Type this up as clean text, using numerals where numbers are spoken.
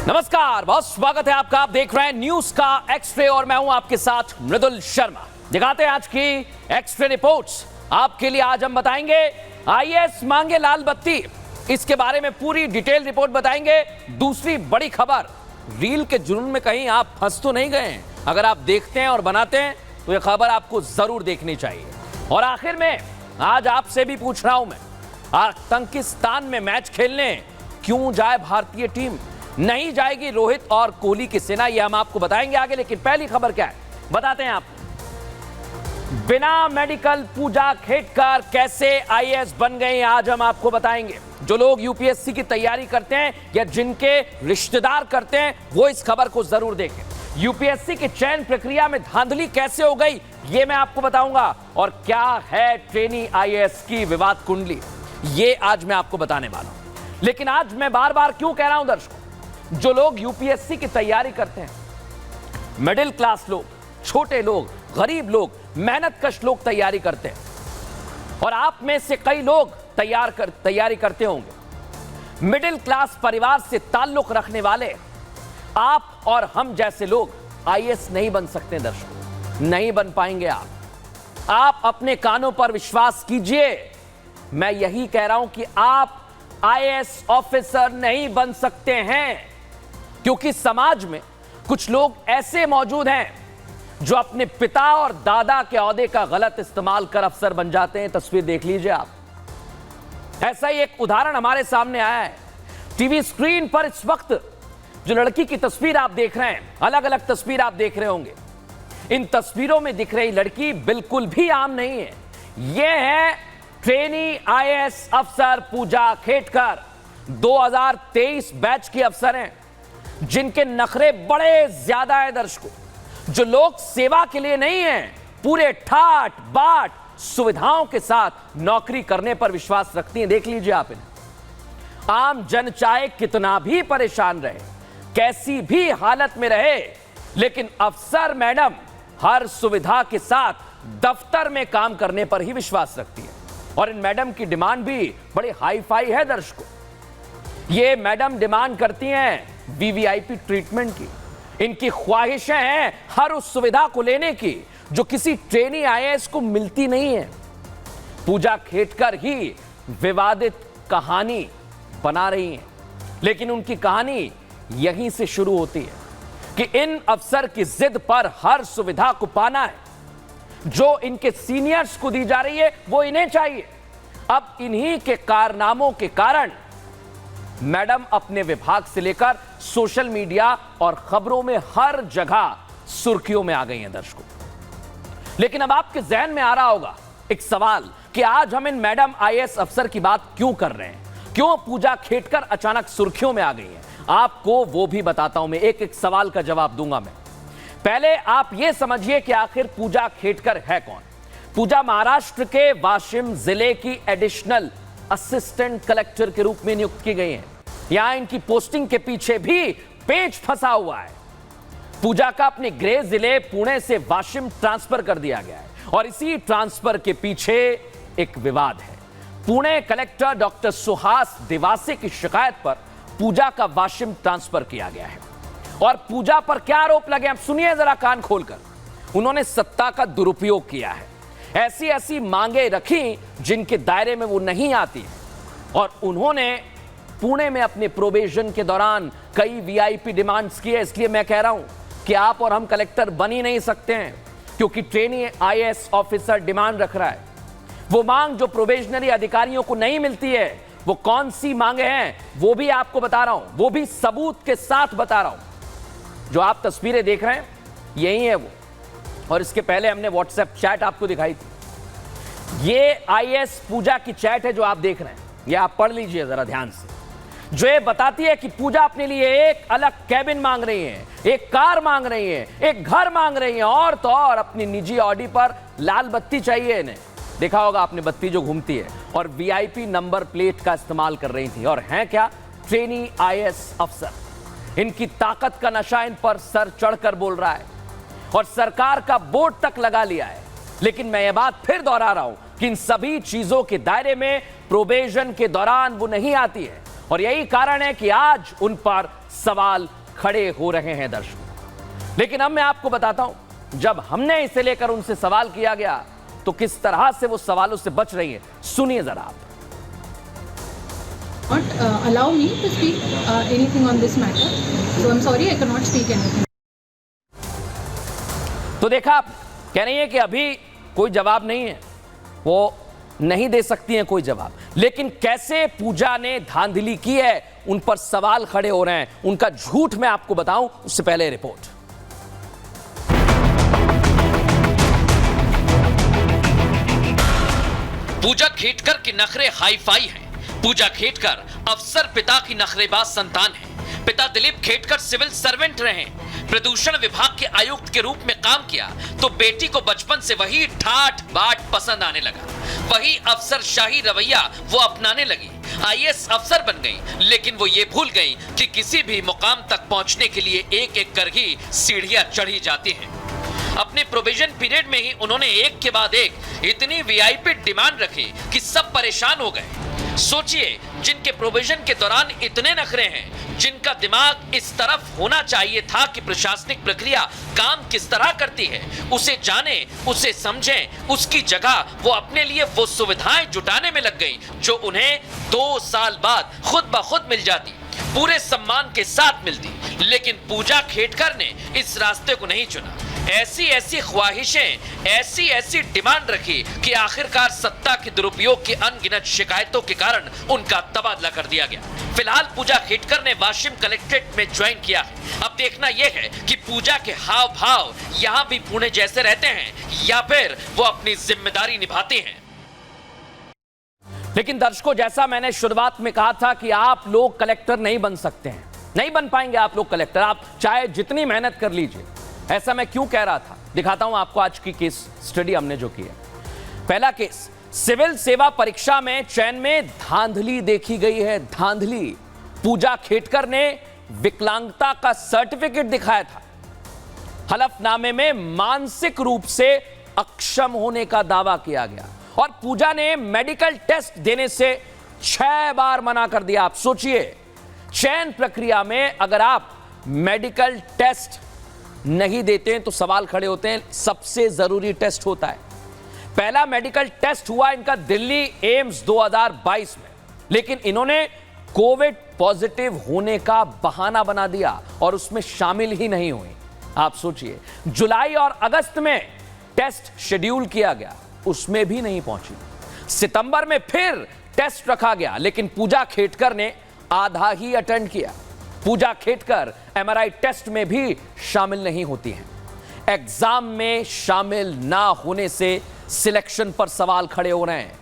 नमस्कार, बहुत स्वागत है आपका। आप देख रहे हैं न्यूज का एक्सरे और मैं हूं आपके साथ मृदुल शर्मा। दिखाते हैं आज की एक्सरे रिपोर्ट्स आपके लिए। आज हम बताएंगे आईएएस मांगे लाल बत्ती, इसके बारे में पूरी डिटेल रिपोर्ट बताएंगे। दूसरी बड़ी खबर, रील के जुनून में कहीं आप फंस तो नहीं गए हैं? अगर आप देखते हैं और बनाते हैं तो यह खबर आपको जरूर देखनी चाहिए। और आखिर में आज आपसे भी पूछ रहा हूं मैं, आतंकिस्तान में मैच खेलने क्यों जाए भारतीय टीम? नहीं जाएगी रोहित और कोहली की सेना, यह हम आपको बताएंगे आगे। लेकिन पहली खबर क्या है बताते हैं आपको। बिना मेडिकल पूजा खेटकर कैसे आईएएस बन गए, आज हम आपको बताएंगे। जो लोग यूपीएससी की तैयारी करते हैं या जिनके रिश्तेदार करते हैं वो इस खबर को जरूर देखें। यूपीएससी की चयन प्रक्रिया में धांधली कैसे हो गई ये मैं आपको बताऊंगा। और क्या है ट्रेनी आईएएस की विवाद कुंडली, ये आज मैं आपको बताने वाला हूं। लेकिन आज मैं बार बार क्यों कह रहा हूं दर्शकों, जो लोग यूपीएससी की तैयारी करते हैं, मिडिल क्लास लोग, छोटे लोग, गरीब लोग, मेहनतकश लोग तैयारी करते हैं, और आप में से कई लोग तैयारी करते होंगे। मिडिल क्लास परिवार से ताल्लुक रखने वाले आप और हम जैसे लोग आईएएस नहीं बन सकते दर्शकों, नहीं बन पाएंगे आप अपने कानों पर विश्वास कीजिए। मैं यही कह रहा हूं कि आप आईएएस ऑफिसर नहीं बन सकते हैं, क्योंकि समाज में कुछ लोग ऐसे मौजूद हैं जो अपने पिता और दादा के ओहदे का गलत इस्तेमाल कर अफसर बन जाते हैं। तस्वीर देख लीजिए आप। ऐसा ही एक उदाहरण हमारे सामने आया है। टीवी स्क्रीन पर इस वक्त जो लड़की की तस्वीर आप देख रहे हैं, अलग अलग तस्वीर आप देख रहे होंगे। इन तस्वीरों में दिख रही लड़की बिल्कुल भी आम नहीं है। यह है ट्रेनी आईएएस अफसर पूजा खेटकर। 2023 बैच की अफसर हैं, जिनके नखरे बड़े ज्यादा है दर्शकों। जो लोग सेवा के लिए नहीं हैं, पूरे ठाट बाट सुविधाओं के साथ नौकरी करने पर विश्वास रखती हैं। देख लीजिए आप इन्हें। आम जन चाहे कितना भी परेशान रहे, कैसी भी हालत में रहे, लेकिन अफसर मैडम हर सुविधा के साथ दफ्तर में काम करने पर ही विश्वास रखती है। और इन मैडम की डिमांड भी बड़ी हाई फाई है दर्शकों। ये मैडम डिमांड करती हैं वीवीआईपी ट्रीटमेंट की। इनकी ख्वाहिशें हैं हर उस सुविधा को लेने की जो किसी ट्रेनी आईएएस को मिलती नहीं है। पूजा खेटकर ही विवादित कहानी बना रही हैं, लेकिन उनकी कहानी यहीं से शुरू होती है कि इन अफसर की जिद पर हर सुविधा को पाना है जो इनके सीनियर्स को दी जा रही है, वो इन्हें चाहिए। अब इन्हीं के कारनामों के कारण मैडम अपने विभाग से लेकर सोशल मीडिया और खबरों में हर जगह सुर्खियों में आ गई हैं दर्शकों। लेकिन अब आपके जहन में आ रहा होगा एक सवाल कि आज हम इन मैडम आईएएस अफसर की बात क्यों कर रहे हैं, क्यों पूजा खेटकर अचानक सुर्खियों में आ गई हैं। आपको वो भी बताता हूं मैं, एक एक सवाल का जवाब दूंगा मैं। पहले आप यह समझिए कि आखिर पूजा खेटकर है कौन। पूजा महाराष्ट्र के वाशिम जिले की एडिशनल असिस्टेंट कलेक्टर के रूप में नियुक्त की गई हैं। यहां इनकी पोस्टिंग के पीछे भी पेच फंसा हुआ है। पूजा का अपने गृह जिले पुणे से वाशिम ट्रांसफर कर दिया गया है, और इसी ट्रांसफर के पीछे एक विवाद है। पुणे कलेक्टर डॉक्टर सुहास दिवासे की शिकायत पर पूजा का वाशिम ट्रांसफर किया गया है। और पूजा पर क्या आरोप लगे, आप सुनिए जरा कान खोलकर। उन्होंने सत्ता का दुरुपयोग किया है, ऐसी ऐसी मांगे रखी जिनके दायरे में वो नहीं आती है, और उन्होंने पुणे में अपने प्रोबेशन के दौरान कई वीआईपी डिमांड्स की है। इसलिए मैं कह रहा हूं कि आप और हम कलेक्टर बन ही नहीं सकते हैं, क्योंकि ट्रेनी आईएएस ऑफिसर डिमांड रख रहा है। वो मांग जो प्रोबेशनरी अधिकारियों को नहीं मिलती है, वो कौन सी मांगे हैं वो भी आपको बता रहा हूं, वो भी सबूत के साथ बता रहा हूं। जो आप तस्वीरें देख रहे हैं यही है वो, और इसके पहले हमने व्हाट्सएप चैट आपको दिखाई थी। ये आईएएस पूजा की चैट है जो आप देख रहे हैं, ये आप पढ़ लीजिए जरा ध्यान से। जो ये बताती है कि पूजा अपने लिए एक अलग कैबिन मांग रही है, एक कार मांग रही है, एक घर मांग रही है, और तो और अपनी निजी ऑडी पर लाल बत्ती चाहिए इन्हें। देखा होगा आपने बत्ती जो घूमती है, और वीआईपी नंबर प्लेट का इस्तेमाल कर रही थी। और हैं क्या? ट्रेनी आईएएस अफसर। इनकी ताकत का नशा इन पर सर चढ़कर बोल रहा है, और सरकार का बोर्ड तक लगा लिया है। लेकिन मैं ये बात फिर दोहरा रहा हूं कि इन सभी चीजों के दायरे में प्रोबेशन के दौरान वो नहीं आती है, और यही कारण है कि आज उन पर सवाल खड़े हो रहे हैं दर्शकों। लेकिन अब मैं आपको बताता हूं, जब हमने इसे लेकर उनसे सवाल किया गया तो किस तरह से वो सवालों से बच रही है, सुनिए जरा आप। Not allow me to speak anything on this matter, so I'm sorry, I cannot speak anything. तो देखा आप, कह रही है कि अभी कोई जवाब नहीं है, वो नहीं दे सकती हैं कोई जवाब। लेकिन कैसे पूजा ने धांधली की है, उन पर सवाल खड़े हो रहे हैं। उनका झूठ मैं आपको बताऊं उससे पहले रिपोर्ट। पूजा खेटकर की नखरे हाईफाई हैं। पूजा खेटकर अफसर पिता की नखरेबाज संतान है। पिता दिलीप खेटकर सिविल सर्वेंट रहे, प्रदूषण विभाग के आयुक्त के रूप में काम किया, तो बेटी को बचपन से वही ठाठ बाट पसंद आने लगा, वही अफसरशाही रवैया वो अपनाने लगी। आईएएस अफसर बन गई, लेकिन वो ये भूल गई कि किसी भी मुकाम तक पहुंचने के लिए एक एक कर ही सीढ़ियां चढ़ी जाती हैं। अपने प्रोविजन पीरियड में ही उन्होंने एक के बाद एक इतनी वीआईपी डिमांड रखी कि सब परेशान हो गए। सोचिए, जिनके प्रोविजन के दौरान इतने नखरे हैं, जिनका दिमाग इस तरफ होना चाहिए था कि प्रशासनिक प्रक्रिया काम किस तरह करती है, उसे जाने, उसे समझें, उसकी जगह वो अपने लिए वो सुविधाएं जुटाने में लग गई जो उन्हें 2 साल बाद खुद ब खुद मिल जाती, पूरे सम्मान के साथ मिलती। लेकिन पूजा खेटकर ने इस रास्ते को नहीं चुना। ऐसी ऐसी ख्वाहिशें, ऐसी ऐसी डिमांड रखी कि आखिरकार सत्ता के दुरुपयोग की अनगिनत शिकायतों के कारण उनका तबादला कर दिया गया। फिलहाल पूजा खेटकर ने वाशिम कलेक्ट्रेट में ज्वाइन किया है। अब देखना यह है कि पूजा के हाव भाव यहां भी पुणे जैसे रहते हैं या फिर वो अपनी जिम्मेदारी निभाते हैं। लेकिन दर्शकों, जैसा मैंने शुरुआत में कहा था कि आप लोग कलेक्टर नहीं बन सकते हैं, नहीं बन पाएंगे आप लोग कलेक्टर, आप चाहे जितनी मेहनत कर लीजिए। ऐसा मैं क्यों कह रहा था, दिखाता हूं आपको आज की केस स्टडी हमने जो की है। पहला केस, सिविल सेवा परीक्षा में चयन में धांधली देखी गई है। धांधली। पूजा खेटकर ने विकलांगता का सर्टिफिकेट दिखाया था। हलफनामे में मानसिक रूप से अक्षम होने का दावा किया गया और पूजा ने मेडिकल टेस्ट देने से 6 बार मना कर दिया। आप सोचिए, चयन प्रक्रिया में अगर आप मेडिकल टेस्ट नहीं देते हैं तो सवाल खड़े होते हैं। सबसे जरूरी टेस्ट होता है। पहला मेडिकल टेस्ट हुआ इनका दिल्ली एम्स 2022 में, लेकिन इन्होंने कोविड पॉजिटिव होने का बहाना बना दिया और उसमें शामिल ही नहीं हुई। आप सोचिए, जुलाई और अगस्त में टेस्ट शेड्यूल किया गया, उसमें भी नहीं पहुंची। सितंबर में फिर टेस्ट रखा गया, लेकिन पूजा खेटकर ने आधा ही अटेंड किया। पूजा खेटकर एमआरआई टेस्ट में भी शामिल नहीं होती हैं। एग्जाम में शामिल ना होने से सिलेक्शन पर सवाल खड़े हो रहे हैं।